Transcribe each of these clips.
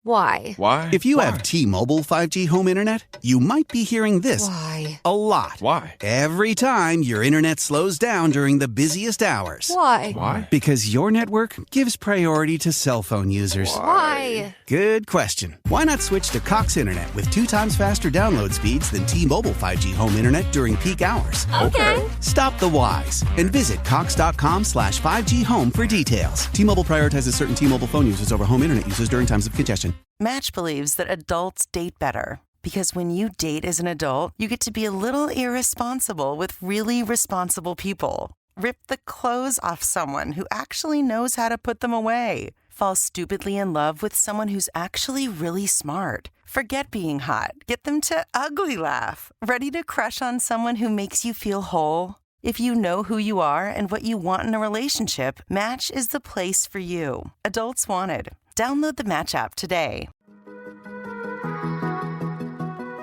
Why? Why? If you have T-Mobile 5G home internet, you might be hearing this Why? a lot. Why? Every time your internet slows down during the busiest hours. Why? Why? Because your network gives priority to cell phone users. Why? Good question. Why not switch to Cox Internet with 2 times faster download speeds than T-Mobile 5G home internet during peak hours? Okay. Stop the whys and visit cox.com/5G home for details. T-Mobile prioritizes certain T-Mobile phone users over home internet users during times of congestion. Match believes that adults date better because when you date as an adult, you get to be a little irresponsible with really responsible people. Rip the clothes off someone who actually knows how to put them away. Fall stupidly in love with someone who's actually really smart. Forget being hot. Get them to ugly laugh. Ready to crush on someone who makes you feel whole? If you know who you are and what you want in a relationship, Match is the place for you. Adults wanted. Download the Match app today.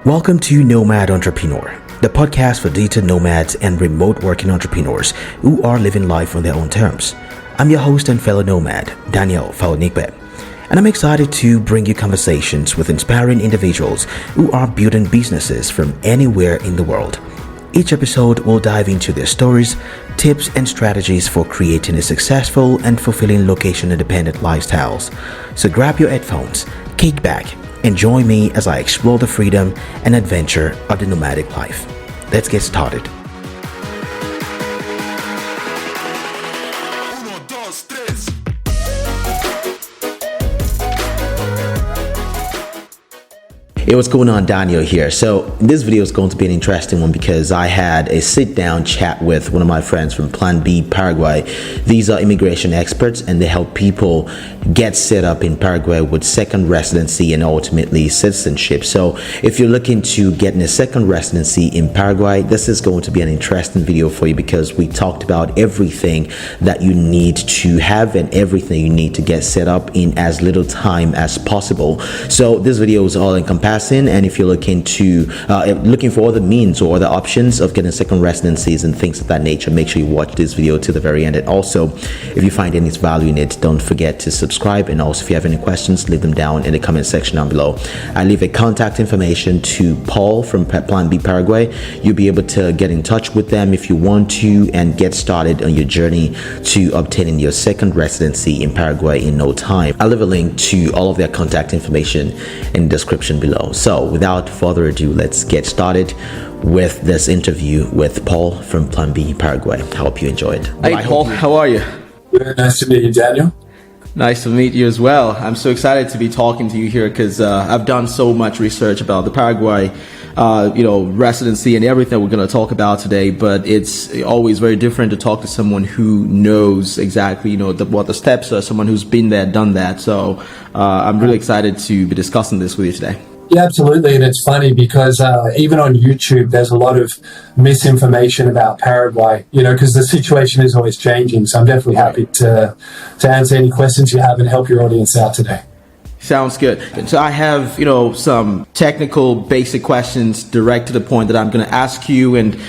Welcome to Nomad Entrepreneur, the podcast for digital nomads and remote working entrepreneurs who are living life on their own terms. I'm your host and fellow nomad, Daniel Falonipe, and I'm excited to bring you conversations with inspiring individuals who are building businesses from anywhere in the world. Each episode will dive into their stories, tips, and strategies for creating a successful and fulfilling location-independent lifestyles. So grab your headphones, kick back, and join me as I explore the freedom and adventure of the nomadic life. Let's get started. Hey, what's going on? Daniel here. So this video is going to be an interesting one because I had a sit-down chat with one of my friends from B Paraguay. These are immigration experts and they help people get set up in Paraguay with second residency and ultimately citizenship. So if you're looking to get a second residency in Paraguay, this is going to be an interesting video for you because we talked about everything that you need to have and everything you need to get set up in as little time as possible. So this video is all encompassing. And if you're looking for other means or other options of getting second residencies and things of that nature, make sure you watch this video to the very end. And also, if you find any value in it, don't forget to subscribe. And also, if you have any questions, leave them down in the comment section down below. I leave a contact information to Paul from B Paraguay. You'll be able to get in touch with them if you want to and get started on your journey to obtaining your second residency in Paraguay in no time. I'll leave a link to all of their contact information in the description below. So without further ado, let's get started with this interview with Paul from B Paraguay. I hope you enjoyed. Hey Paul, how are you? Very nice to meet you, Daniel. Nice to meet you as well. I'm so excited to be talking to you here because I've done so much research about the Paraguay residency and everything we're going to talk about today, but it's always very different to talk to someone who knows exactly, what the steps are, someone who's been there, done that. So I'm really excited to be discussing this with you today. Yeah, absolutely. And it's funny because even on YouTube, there's a lot of misinformation about Paraguay, because the situation is always changing. So I'm definitely happy to answer any questions you have and help your audience out today. Sounds good. So I have, some technical basic questions direct to the point that I'm going to ask you. And,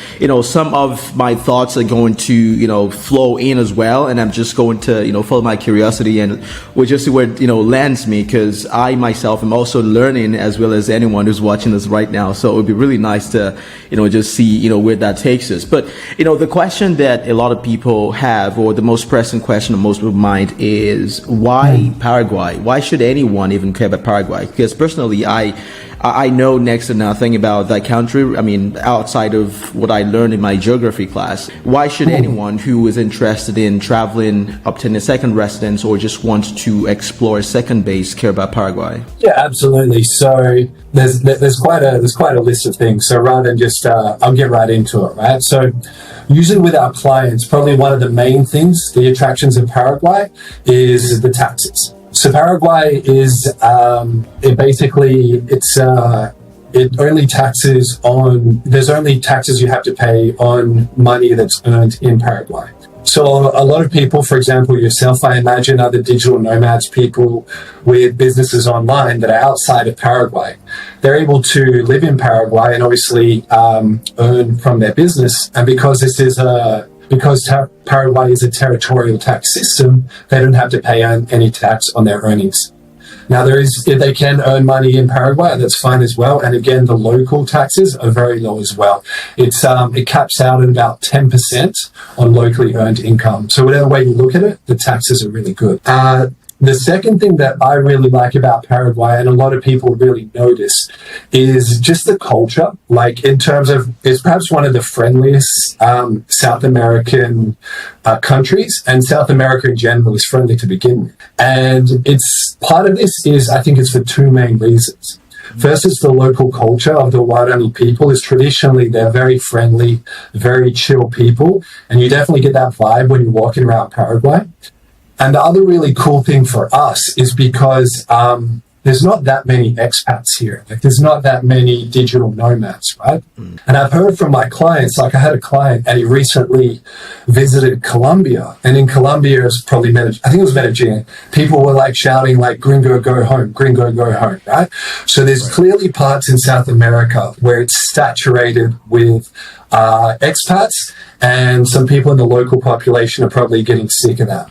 some of my thoughts are going to, flow in as well. And I'm just going to, follow my curiosity and we'll just see where, lands me because I myself am also learning as well as anyone who's watching this right now. So it would be really nice to, just see, where that takes us. But, the question that a lot of people have or the most pressing question on most people's mind is why Paraguay? Why should anyone even care about Paraguay? Because personally, I know next to nothing about that country. I mean, outside of what I learned in my geography class. Why should anyone who is interested in traveling, obtain a second residence, or just wants to explore a second base care about Paraguay? Yeah, absolutely. So there's quite a list of things. So rather than just, I'll get right into it, right? So usually with our clients, probably one of the main things, the attractions of Paraguay is the taxes. So Paraguay is, it only taxes there's only taxes you have to pay on money that's earned in Paraguay. So a lot of people, for example, yourself, I imagine, other digital nomads, people with businesses online that are outside of Paraguay. They're able to live in Paraguay and obviously earn from their business. And because Paraguay is a territorial tax system, they don't have to pay any tax on their earnings. Now, they can earn money in Paraguay, that's fine as well. And again, the local taxes are very low as well. It caps out at about 10% on locally earned income. So whatever way you look at it, the taxes are really good. The second thing that I really like about Paraguay, and a lot of people really notice, is just the culture. Like, in terms of, it's perhaps one of the friendliest South American countries, and South America in general is friendly to begin with. And it's part of this is, I think it's for two main reasons. First is the local culture of the Guarani people is traditionally, they're very friendly, very chill people. And you definitely get that vibe when you're walking around Paraguay. And the other really cool thing for us is because there's not that many expats here. Like, there's not that many digital nomads, right? And I've heard from my clients, like I had a client and he recently visited Colombia. And in Colombia, it's probably I think it was Medellin. People were like shouting like, gringo, go home, gringo, go home, right? So there's clearly parts in South America where it's saturated with expats, and some people in the local population are probably getting sick of that.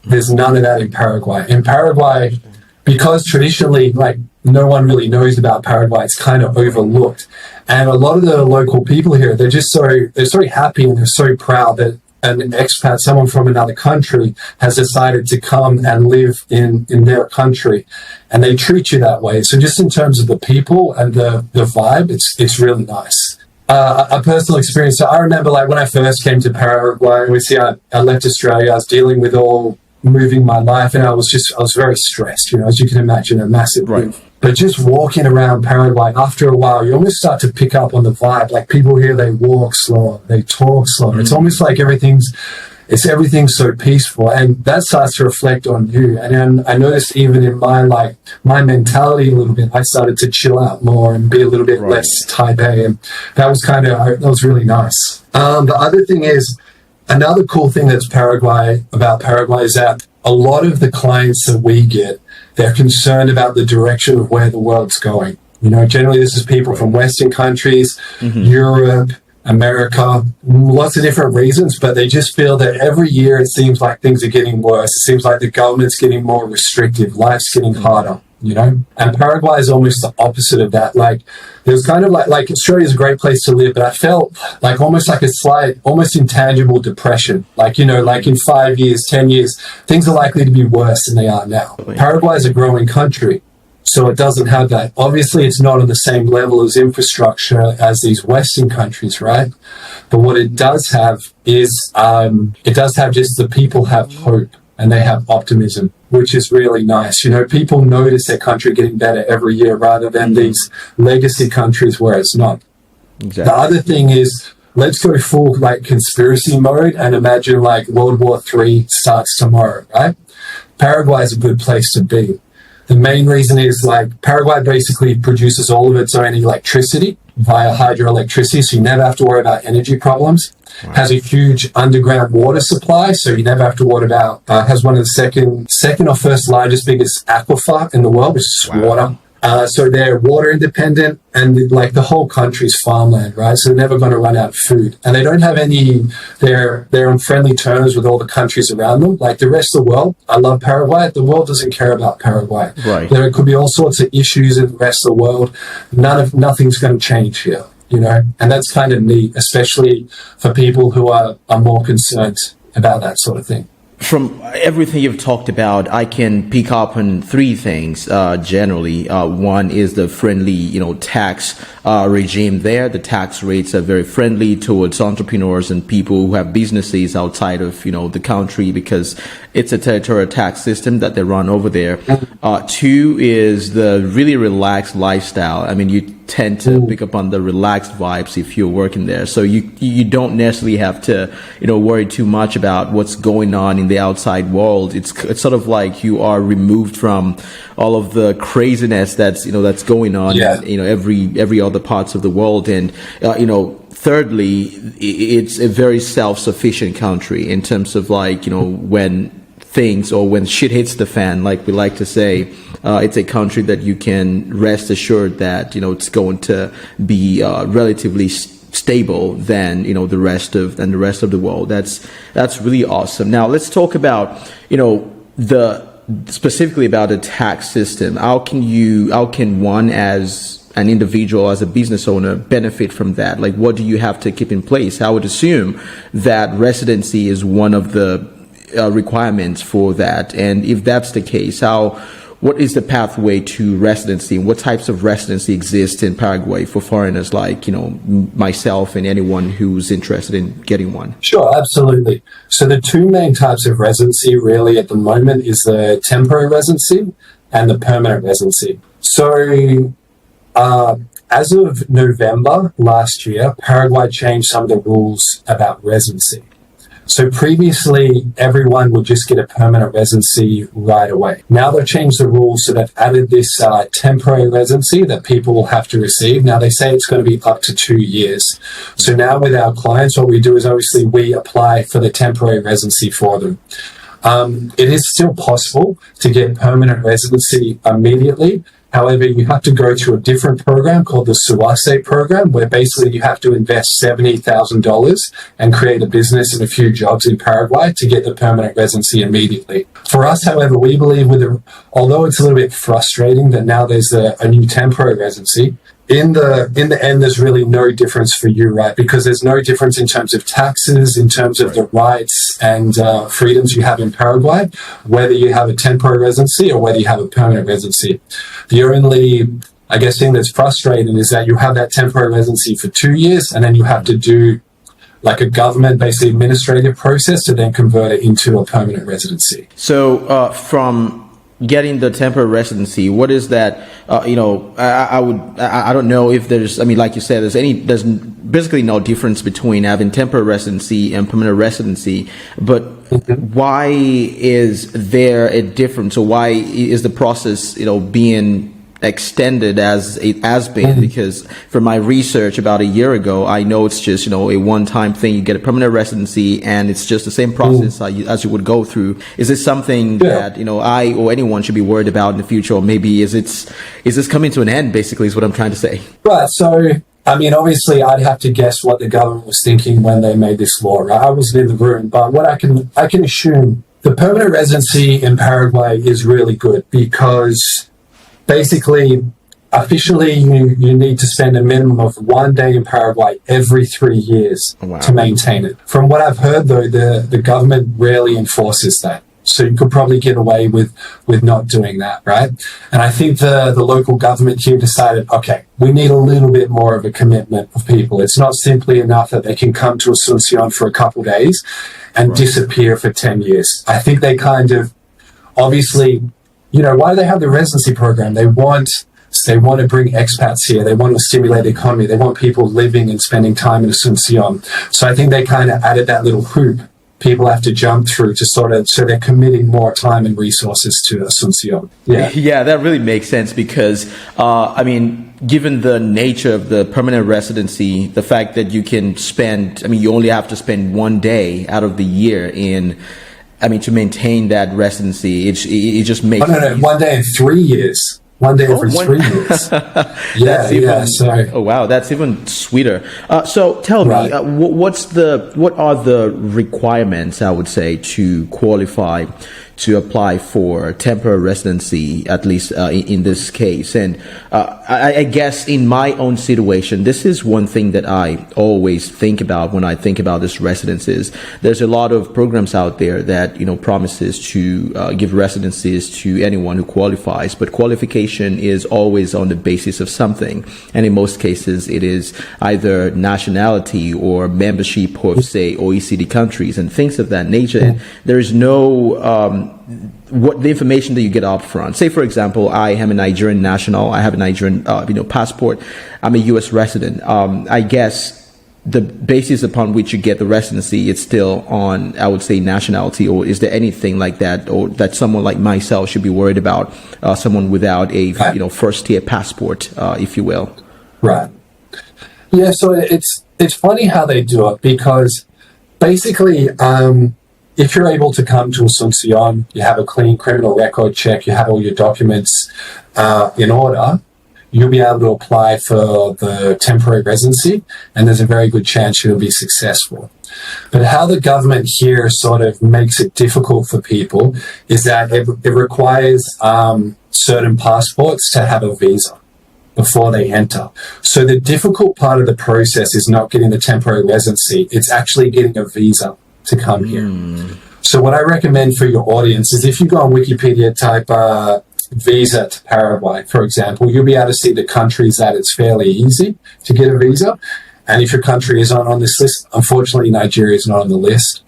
There's none of that in Paraguay. In Paraguay, because traditionally, like, no one really knows about Paraguay, it's kind of overlooked. And a lot of the local people here, they're so happy and they're so proud that an expat, someone from another country, has decided to come and live in their country. And they treat you that way. So just in terms of the people and the vibe, it's really nice. A personal experience. So I remember, like, when I first came to Paraguay, I left Australia, I was dealing with moving my life, and I was very stressed, as you can imagine, a massive move. But just walking around Paraguay, after a while, you almost start to pick up on the vibe. Like, people here, they walk slower, they talk slower. It's almost like everything's so peaceful, and that starts to reflect on you. And then I noticed even in my mentality a little bit, I started to chill out more and be a little bit less type A, and that was really nice. The other thing is, another cool thing about Paraguay is that a lot of the clients that we get, they're concerned about the direction of where the world's going. Generally this is people from Western countries, Europe, America, lots of different reasons, but they just feel that every year it seems like things are getting worse. It seems like the government's getting more restrictive. Life's getting harder, And Paraguay is almost the opposite of that. Like, there's kind of like Australia's a great place to live, but I felt like almost like a slight, almost intangible depression. Like, like in 5 years, 10 years, things are likely to be worse than they are now. Paraguay is a growing country, so it doesn't have that. Obviously, it's not on the same level as infrastructure as these Western countries, right? But what it does have is, just the people have hope and they have optimism, which is really nice. People notice their country getting better every year rather than these legacy countries where it's not. Exactly. The other thing is, let's go full conspiracy mode and imagine World War III starts tomorrow, right? Paraguay is a good place to be. The main reason is Paraguay basically produces all of its own electricity via hydroelectricity, so you never have to worry about energy problems. Wow. Has a huge underground water supply, so you never have to worry about, has one of the second or first largest, biggest aquifer in the world, which is water. So they're water independent, and the whole country's farmland, right? So they're never going to run out of food. And they don't have they're on friendly terms with all the countries around them. Like the rest of the world, I love Paraguay. The world doesn't care about Paraguay. Right. There could be all sorts of issues in the rest of the world. Nothing's going to change here, And that's kind of neat, especially for people who are more concerned about that sort of thing. From everything you've talked about, I can pick up on three things generally. One is the friendly, tax regime there. The tax rates are very friendly towards entrepreneurs and people who have businesses outside of, the country, because it's a territorial tax system that they run over there. Two is the really relaxed lifestyle. I mean, you tend to pick up on the relaxed vibes if you're working there. So you don't necessarily have to, worry too much about what's going on in the outside world. It's sort of like you are removed from all of the craziness that's going on, every other parts of the world. And, thirdly, it's a very self-sufficient country in terms of when shit hits the fan, like we like to say, it's a country that you can rest assured that, it's going to be relatively stable than, the rest of the world. That's really awesome. Now let's talk about, the specifically about the tax system. How can one as an individual, as a business owner, benefit from that? Like, what do you have to keep in place? I would assume that residency is one of the requirements for that. And if that's the case, what is the pathway to residency? What types of residency exist in Paraguay for foreigners like, myself and anyone who's interested in getting one? Sure, absolutely. So the two main types of residency really at the moment is the temporary residency and the permanent residency. So as of November last year, Paraguay changed some of the rules about residency. So previously, everyone would just get a permanent residency right away. Now they've changed the rules, so they've added this temporary residency that people will have to receive. Now they say it's going to be up to 2 years. So now with our clients, what we do is obviously we apply for the temporary residency for them. It is still possible to get permanent residency immediately. However, you have to go through a different program called the SUASE program, where basically you have to invest $70,000 and create a business and a few jobs in Paraguay to get the permanent residency immediately. For us, however, we believe although it's a little bit frustrating that now there's a new temporary residency, in the end, there's really no difference for you, right? Because there's no difference in terms of taxes, in terms of the rights and freedoms you have in Paraguay, whether you have a temporary residency or whether you have a permanent residency. The only, I guess, thing that's frustrating is that you have that temporary residency for 2 years and then you have to do like a government, basically administrative process to then convert it into a permanent residency. So from getting the temporary residency, what is that? I don't know if there's, like you said, there's basically no difference between having temporary residency and permanent residency. But why is there a difference? Or why is the process, being extended as it has been? Because from my research about a year ago, I know it's just a one-time thing. You get a permanent residency and it's just the same process as you would go through. Is this something that I or anyone should be worried about in the future? Or maybe is this coming to an end, basically, is what I'm trying to say? Right. So obviously I'd have to guess what the government was thinking when they made this law, right? I wasn't in the room, but what I can assume, the permanent residency in Paraguay is really good because basically, officially, you need to spend a minimum of 1 day in Paraguay every 3 years to maintain it. From what I've heard, though, the government rarely enforces that. So you could probably get away with not doing that, right? And I think the local government here decided, okay, we need a little bit more of a commitment of people. It's not simply enough that they can come to Asuncion for a couple days and disappear for 10 years. I think they kind of, obviously, why do they have the residency program? They want to bring expats here. They want to stimulate the economy. They want people living and spending time in Asuncion. So I think they kind of added that little hoop people have to jump through to so they're committing more time and resources to Asuncion. Yeah, that really makes sense because, given the nature of the permanent residency, the fact that you can spend, you only have to spend 1 day out of the year to maintain that residency, it just makes... No, 1 day in 3 years. 1 day every 3 years. Sorry. Oh, wow, that's even sweeter. So tell me, what are the requirements, I would say, to qualify to apply for temporary residency, at least in this case? And I guess in my own situation, this is one thing that I always think about when I think about this residencies. There's a lot of programs out there that, promises to give residencies to anyone who qualifies, but qualification is always on the basis of something. And in most cases, it is either nationality or membership of, say, OECD countries and things of that nature. And there is no what the information that you get up front. Say, for example, I am a Nigerian national. I have a Nigerian, passport. I'm a U.S. resident. I guess the basis upon which you get the residency, it's still on, I would say, nationality. Or is there anything like that, or that someone like myself should be worried about? Someone without a, first-tier passport, if you will. Right. Yeah. So it's funny how they do it because basically, if you're able to come to Asuncion, you have a clean criminal record check, you have all your documents in order, you'll be able to apply for the temporary residency, and there's a very good chance you'll be successful. But how the government here sort of makes it difficult for people is that it requires certain passports to have a visa before they enter. So the difficult part of the process is not getting the temporary residency. It's actually getting a visa to come here. So what I recommend for your audience is if you go on Wikipedia, type visa to Paraguay, for example, you'll be able to see the countries that it's fairly easy to get a visa. And if your country is not on this list, unfortunately, Nigeria is not on the list.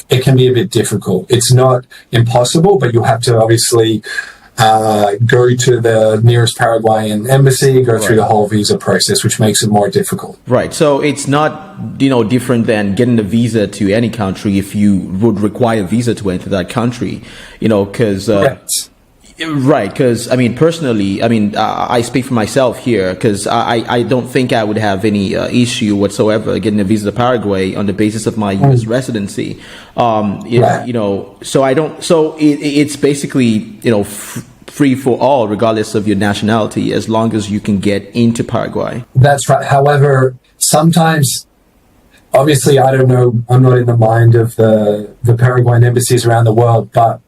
It can be a bit difficult. It's not impossible, but you'll have to obviously go to the nearest Paraguayan embassy, go through the whole visa process, which makes it more difficult. Right. So it's not, different than getting a visa to any country if you would require a visa to enter that country, because... Right, because personally, I speak for myself here because I don't think I would have any issue whatsoever getting a visa to Paraguay on the basis of my U.S. residency. So I don't. So it's basically free for all, regardless of your nationality, as long as you can get into Paraguay. That's right. However, sometimes. Obviously, I don't know. I'm not in the mind of the Paraguayan embassies around the world, but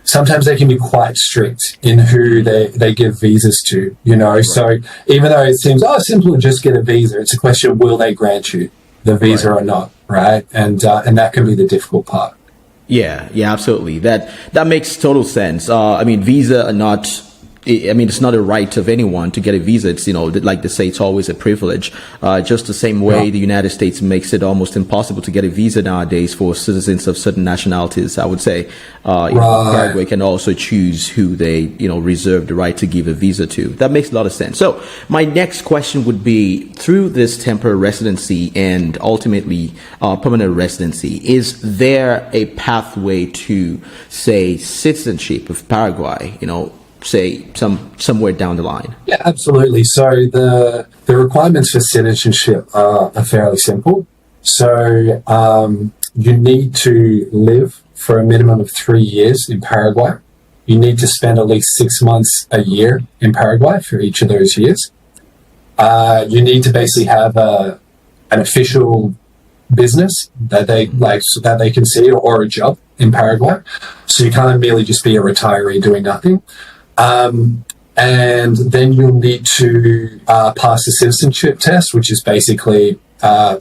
sometimes they can be quite strict in who they give visas to, So even though it seems, simple to just get a visa, it's a question of will they grant you the visa or not, right? And that can be the difficult part. Yeah, absolutely. That makes total sense. Visa are not... it's not a right of anyone to get a visa. It's, like they say, it's always a privilege. Just the same way the United States makes it almost impossible to get a visa nowadays for citizens of certain nationalities, I would say. Paraguay can also choose who they, reserve the right to give a visa to. That makes a lot of sense. So my next question would be, through this temporary residency and ultimately permanent residency, is there a pathway to, say, citizenship of Paraguay, say somewhere down the line? Yeah, absolutely. So the requirements for citizenship are fairly simple. So you need to live for a minimum of 3 years in Paraguay. You need to spend at least 6 months a year in Paraguay for each of those years. You need to basically have an official business that they so that they can see, or a job in Paraguay. So you can't merely just be a retiree doing nothing. And then you'll need to pass the citizenship test, which is basically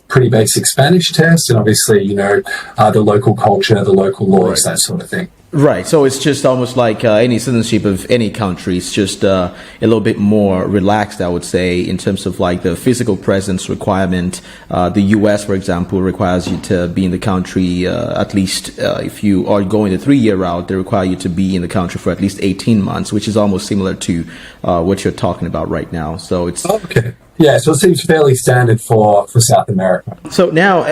pretty basic Spanish test, and obviously, the local culture, the local laws, that sort of thing. Right. So it's just almost like any citizenship of any country. It's just a little bit more relaxed, I would say, in terms of like the physical presence requirement. The U.S., for example, requires you to be in the country at least if you are going the 3-year route, they require you to be in the country for at least 18 months, which is almost similar to what you're talking about right now. So it's... Okay. Yeah, so it seems fairly standard for South America. So now,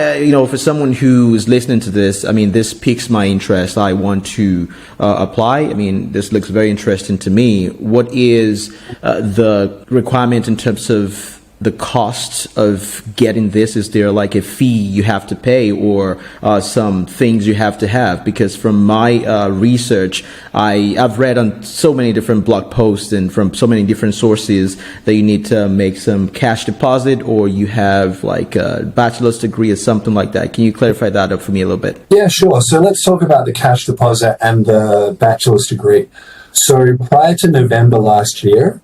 for someone who's listening to this, this piques my interest. I want to apply. This looks very interesting to me. What is the requirement in terms of the cost of getting this? Is there like a fee you have to pay, or some things you have to have? Because from my research, I've read on so many different blog posts and from so many different sources that you need to make some cash deposit, or you have like a bachelor's degree or something like that. Can you clarify that up for me a little bit? Yeah, sure. So let's talk about the cash deposit and the bachelor's degree. So prior to November last year,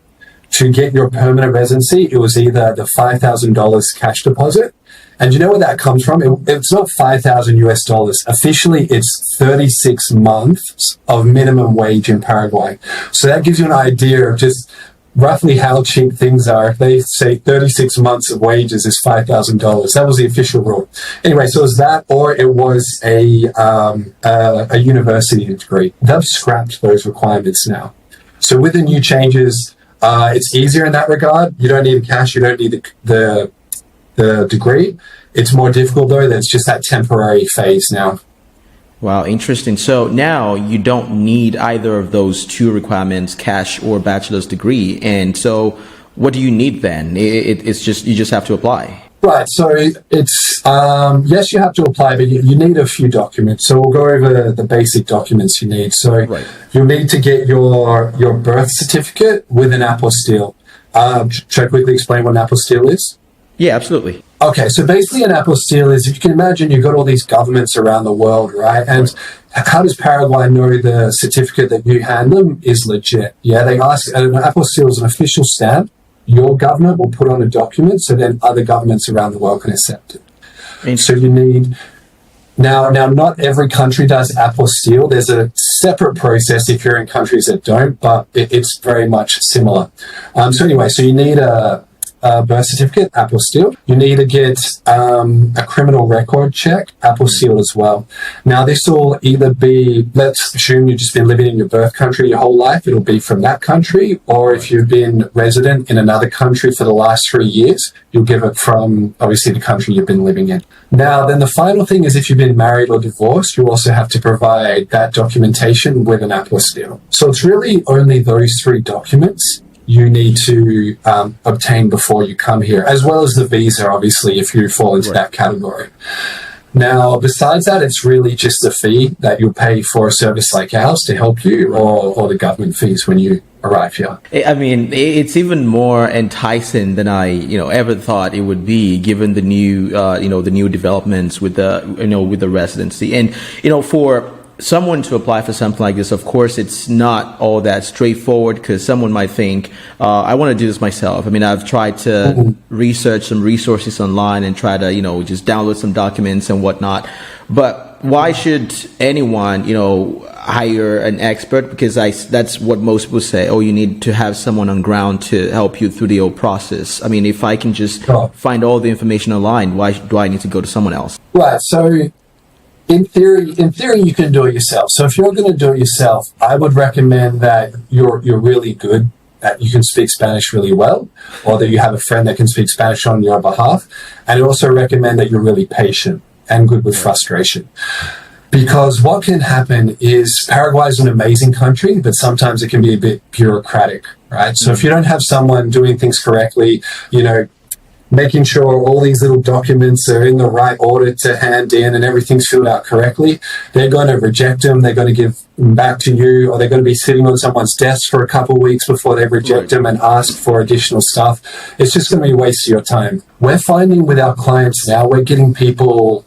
to get your permanent residency, it was either the $5,000 cash deposit. And you know where that comes from? It's not $5,000 US. Officially, it's 36 months of minimum wage in Paraguay. So that gives you an idea of just roughly how cheap things are. If they say 36 months of wages is $5,000. That was the official rule. Anyway, so it was that, or it was a university degree. They've scrapped those requirements now. So with the new changes, it's easier in that regard. You don't need the cash. You don't need the degree. It's more difficult, though. That's just that temporary phase now. Wow, interesting. So now you don't need either of those two requirements, cash or bachelor's degree. And so what do you need then? It's just, you just have to apply. Right. So it's, yes, you have to apply, but you need a few documents. So we'll go over the basic documents you need. So you'll need to get your birth certificate with an apostille. Should I quickly explain what an apostille is? Yeah, absolutely. Okay, so basically an apostille is, if you can imagine, you've got all these governments around the world, right? And how does Paraguay know the certificate that you hand them is legit? Yeah, they ask, an apostille is an official stamp your government will put on a document, so then other governments around the world can accept it. And so you need... Now, not every country does apostille. There's a separate process if you're in countries that don't, but it's very much similar. So anyway, so you need a birth certificate, apostille. You need to get a criminal record check, apostille as well. Now, this will either be, let's assume you've just been living in your birth country your whole life, it'll be from that country, or if you've been resident in another country for the last 3 years, you'll give it from, obviously, the country you've been living in. Now, then the final thing is if you've been married or divorced, you also have to provide that documentation with an apostille. So it's really only those 3 documents you need to obtain before you come here, as well as the visa, obviously, if you fall into that category. Now, besides that, it's really just a fee that you'll pay for a service like ours to help you, or the government fees when you arrive here. I mean, it's even more enticing than I, ever thought it would be, given the new, the new developments with the residency. And, for someone to apply for something like this, of course, it's not all that straightforward, because someone might think, I want to do this myself. I mean, I've tried to research some resources online and try to, just download some documents and whatnot. But why should anyone, hire an expert? Because that's what most people say. Oh, you need to have someone on ground to help you through the whole process. I mean, if I can just find all the information online, why do I need to go to someone else? Right. So in theory, you can do it yourself. So if you're going to do it yourself, I would recommend that you're really good, that you can speak Spanish really well, or that you have a friend that can speak Spanish on your behalf. And I also recommend that you're really patient and good with frustration. Because what can happen is Paraguay is an amazing country, but sometimes it can be a bit bureaucratic, right? So if you don't have someone doing things correctly, making sure all these little documents are in the right order to hand in and everything's filled out correctly, they're going to reject them, they're going to give them back to you, or they're going to be sitting on someone's desk for a couple of weeks before they reject them and ask for additional stuff. It's just going to be a waste of your time. We're finding with our clients now, we're getting people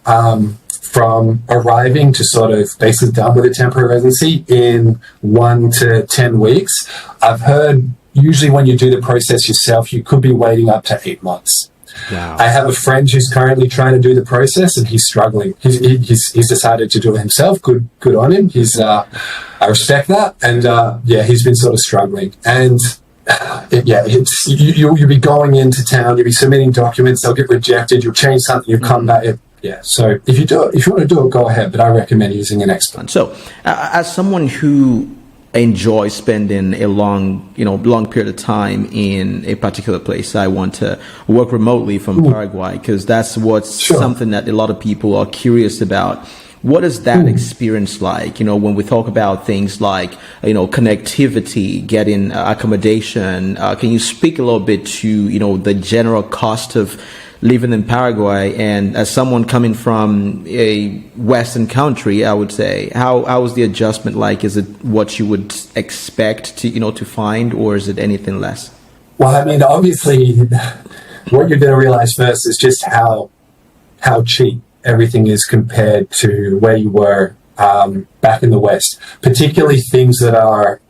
from arriving to sort of basically done with a temporary residency in 1 to 10 weeks. I've heard usually when you do the process yourself, you could be waiting up to 8 months. Wow. I have a friend who's currently trying to do the process and he's struggling. He's decided to do it himself. Good on him. I respect that. And he's been sort of struggling. And you'll be going into town, you'll be submitting documents, they'll get rejected, you'll change something, you'll come back. So if you want to do it, go ahead. But I recommend using an expert. So as someone who enjoy spending a long period of time in a particular place, I want to work remotely from Paraguay, because that's something that a lot of people are curious about. What is that experience like? When we talk about things like, connectivity, getting accommodation, can you speak a little bit to, the general cost of living in Paraguay? And as someone coming from a Western country, I would say, how is the adjustment like? Is it what you would expect to find, or is it anything less? Well, I mean, obviously, what you're going to realize first is just how cheap everything is compared to where you were back in the West, particularly things that are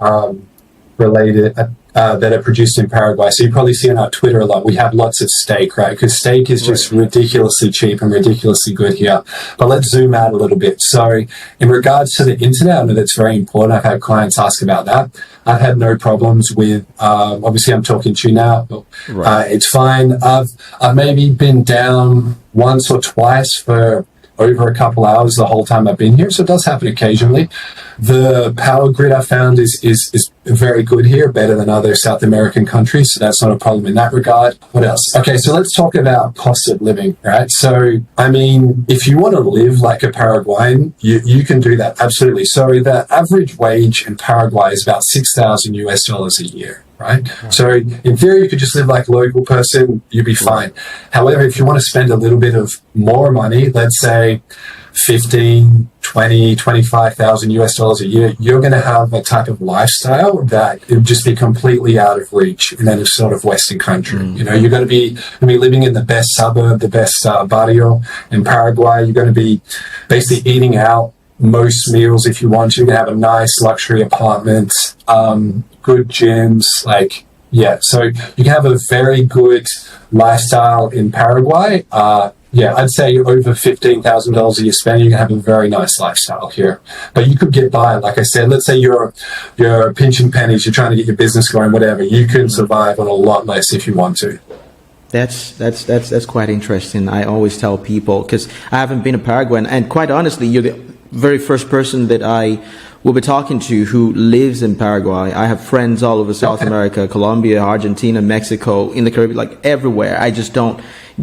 related that are produced in Paraguay. So you probably see on our Twitter a lot, we have lots of steak, right? Because steak is just ridiculously cheap and ridiculously good here. But let's zoom out a little bit. So in regards to the internet, I know that's very important. I've had clients ask about that. I've had no problems with, obviously I'm talking to you now. It's fine. I've maybe been down once or twice for over a couple hours the whole time I've been here, so it does happen occasionally. The power grid I found is very good here, better than other South American countries, so that's not a problem in that regard. What else? Okay, so let's talk about cost of living, right? So, I mean, if you want to live like a Paraguayan, you can do that, absolutely. So the average wage in Paraguay is about $6,000 a year. Right? So in theory, you could just live like a local person, you'd be fine. However, if you want to spend a little bit of more money, let's say 15, 20, 25,000 US dollars a year, you're going to have a type of lifestyle that it would just be completely out of reach in any sort of Western country. You know, you're going to be living in the best suburb, the best barrio in Paraguay. You're going to be basically eating out most meals if you want to. You're going to have a nice luxury apartment, good gyms, like, yeah. So you can have a very good lifestyle in Paraguay. Yeah, I'd say over $15,000 a year spend, you can have a very nice lifestyle here. But you could get by, like I said, let's say you're pinching pennies, you're trying to get your business going, whatever. You can survive on a lot less if you want to. That's quite interesting. I always tell people, because I haven't been to Paraguay, and quite honestly, you're the very first person that I will be talking to who lives in Paraguay. I have friends all over South America, Colombia, Argentina, Mexico, in the Caribbean, like everywhere. I just don't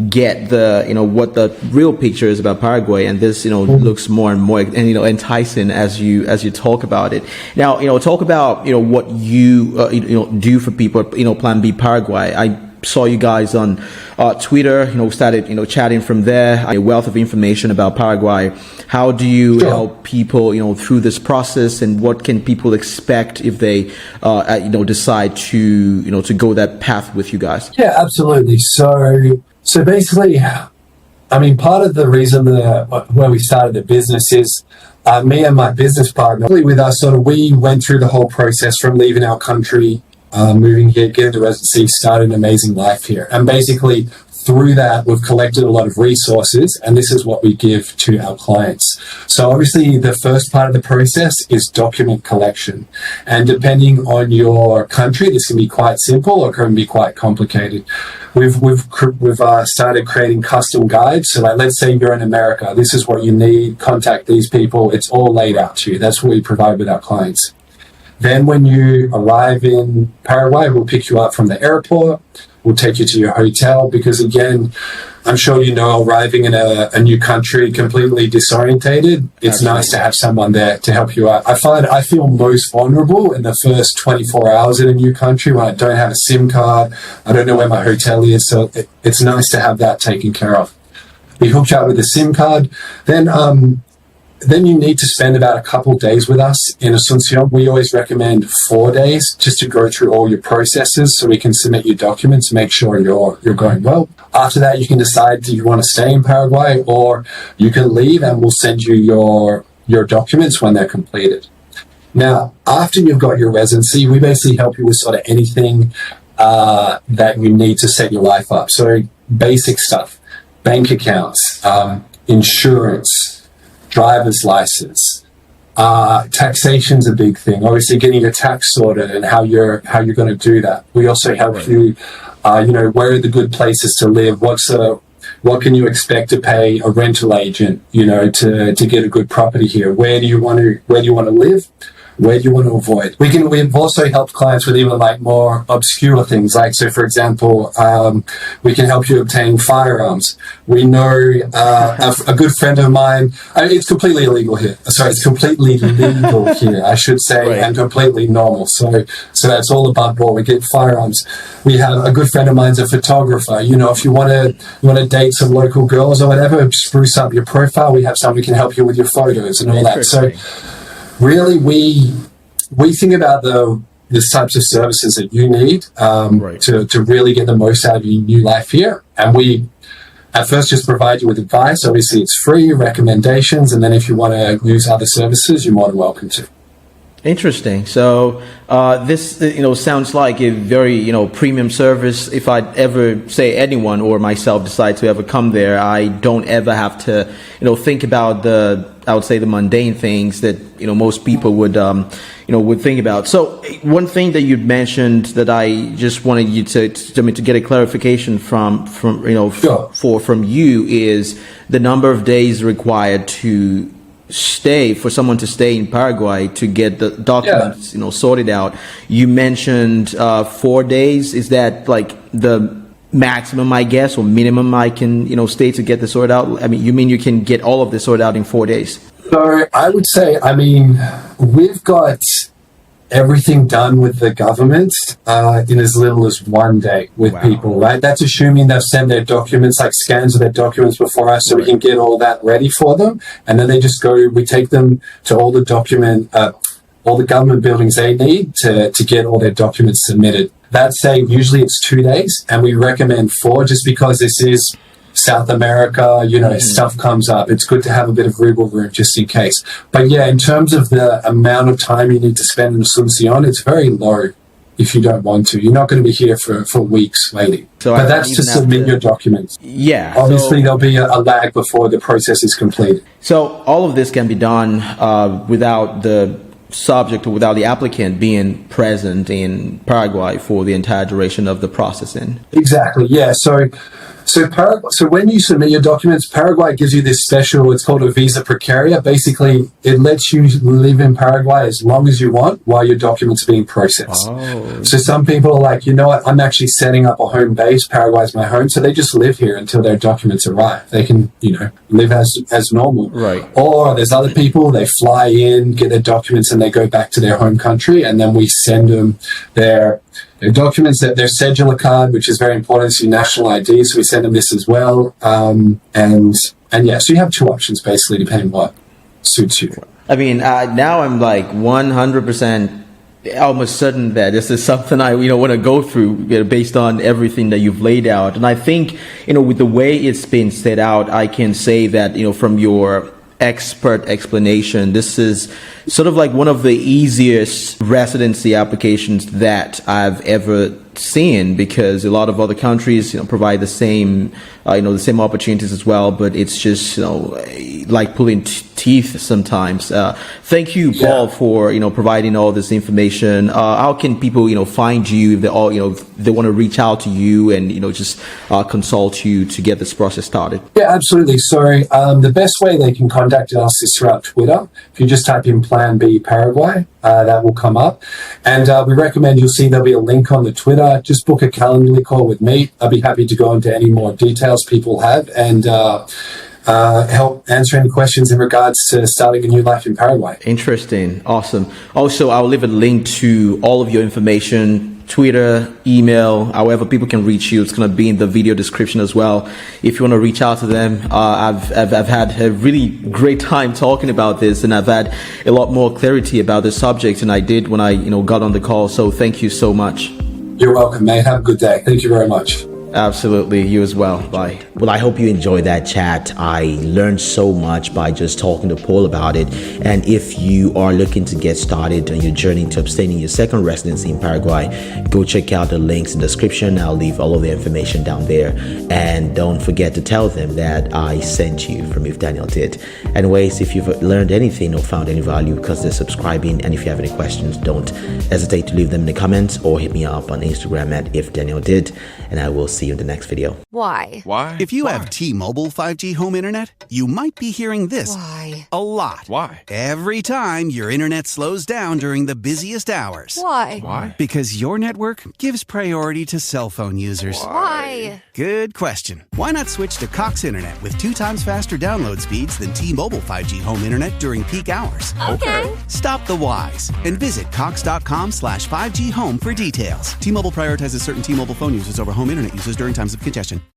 get the, what the real picture is about Paraguay, and this, looks more and more, and enticing as you talk about it. Now, talk about, what you, do for people, Plan B Paraguay. I saw you guys on Twitter, started, chatting from there, a wealth of information about Paraguay. How do you help people, through this process, and what can people expect if they, decide to, to go that path with you guys? Yeah, absolutely. So basically, I mean, part of the reason where we started the business is me and my business partner, with us, we went through the whole process from leaving our country, moving here, getting to residency, started an amazing life here. And basically, through that, we've collected a lot of resources, and this is what we give to our clients. So obviously, the first part of the process is document collection. And depending on your country, this can be quite simple or can be quite complicated. We've started creating custom guides. So like, let's say you're in America, this is what you need, contact these people. It's all laid out to you. That's what we provide with our clients. Then when you arrive in Paraguay, we'll pick you up from the airport. We'll take you to your hotel because, again, I'm sure arriving in a new country completely disorientated, it's nice to have someone there to help you out. I feel most vulnerable in the first 24 hours in a new country when I don't have a SIM card. I don't know where my hotel is, so it's nice to have that taken care of. We hook you up with a SIM card. Then you need to spend about a couple of days with us in Asuncion. We always recommend 4 days just to go through all your processes so we can submit your documents to make sure you're going well. After that, you can decide, do you want to stay in Paraguay, or you can leave and we'll send you your documents when they're completed. Now, after you've got your residency, we basically help you with sort of anything that you need to set your life up. So basic stuff, bank accounts, insurance, driver's license, taxation's a big thing. Obviously, getting your tax sorted and how you're going to do that. We also help you, where are the good places to live? What can you expect to pay a rental agent, to get a good property here? Where do you want to live? Where do you want to avoid? We've also helped clients with even more obscure things. Like, so for example, we can help you obtain firearms. We know a good friend of mine, it's completely illegal here. Sorry, it's completely legal here, I should say, and completely normal. So that's all above board. We get firearms. We have a good friend of mine's a photographer. If you want to date some local girls or whatever, spruce up your profile. We have someone who can help you with your photos and all that. So really, we think about the types of services that you need to really get the most out of your new life here. And we, at first, just provide you with advice. Obviously, it's free, recommendations, and then if you want to use other services, you're more than welcome to. Interesting. So this, sounds like a very, premium service. If I'd ever say anyone or myself decide to ever come there, I don't ever have to, think about I would say the mundane things that, most people would think about. So one thing that you'd mentioned that I just wanted you to get a clarification from you is the number of days required to for someone to stay in Paraguay to get the documents, sorted out. You mentioned 4 days. Is that like the maximum, I guess, or minimum I can, stay to get this sorted out? I mean, you mean you can get all of this sorted out in 4 days? So I would say, we've got everything done with the government in as little as 1 day with people, right? That's assuming they've sent their documents, like scans of their documents before us, so we can get all that ready for them. And then they just go, we take them to all the government buildings they need to get all their documents submitted. That say, usually it's 2 days, and we recommend 4 just because this is South America, stuff comes up. It's good to have a bit of wiggle room just in case. But yeah, in terms of the amount of time you need to spend in Asunción, it's very low if you don't want to. You're not going to be here for weeks waiting. But that's to submit your documents. Yeah. Obviously, there'll be a lag before the process is completed. So all of this can be done without the subject or without the applicant being present in Paraguay for the entire duration of the processing. Exactly, yeah. So when you submit your documents, Paraguay gives you this special, it's called a visa precaria. Basically, it lets you live in Paraguay as long as you want while your documents are being processed. Oh. So some people are like, you know what, I'm actually setting up a home base. Paraguay's my home. So they just live here until their documents arrive. They can, live as normal. Right. Or there's other people, they fly in, get their documents, and they go back to their home country, and then we send them their documents, their cedular card, which is very important. It's your national ID, so we send them this as well. And yeah, so you have 2 options basically, depending what suits you. I mean, now I'm like 100% almost certain that this is something I want to go through based on everything that you've laid out. And I think with the way it's been set out, I can say that from your expert explanation, this is sort of like one of the easiest residency applications that I've ever seen, because a lot of other countries provide the same the same opportunities as well, but it's just like pulling teeth sometimes. Thank you, Paul, for providing all this information. How can people find you if they all they want to reach out to you and just consult you to get this process started? Yeah, absolutely. So the best way they can contact us is throughout Twitter. If you just type in Plan B Paraguay, that will come up. And we recommend, you'll see there'll be a link on the Twitter. Just book a Calendly call with me. I'll be happy to go into any more details people have and help answer any questions in regards to starting a new life in Paraguay. Interesting. Awesome. Also, I'll leave a link to all of your information, Twitter, email, however people can reach you. It's going to be in the video description as well. If you want to reach out to them, I've had a really great time talking about this, and I've had a lot more clarity about this subject than I did when I got on the call. So thank you so much. You're welcome, mate. Have a good day. Thank you very much. Absolutely. You as well. Bye. Well, I hope you enjoyed that chat. I learned so much by just talking to Paul about it. And if you are looking to get started on your journey to obtaining your second residency in Paraguay, go check out the links in the description. I'll leave all of the information down there. And don't forget to tell them that I sent you from If Daniel Did. Anyways, if you've learned anything or found any value, consider subscribing. And if you have any questions, don't hesitate to leave them in the comments or hit me up on Instagram at If Daniel Did. And I will see you in the next video. Why? If you have T-Mobile 5G home internet, you might be hearing this Why? a lot. Why? Every time your internet slows down during the busiest hours. Why? Because your network gives priority to cell phone users. Why? Good question. Why not switch to Cox Internet with 2 times faster download speeds than T-Mobile 5G home internet during peak hours? Okay. Stop the whys and visit cox.com/5G home for details. T-Mobile prioritizes certain T-Mobile phone users over home internet users during times of congestion.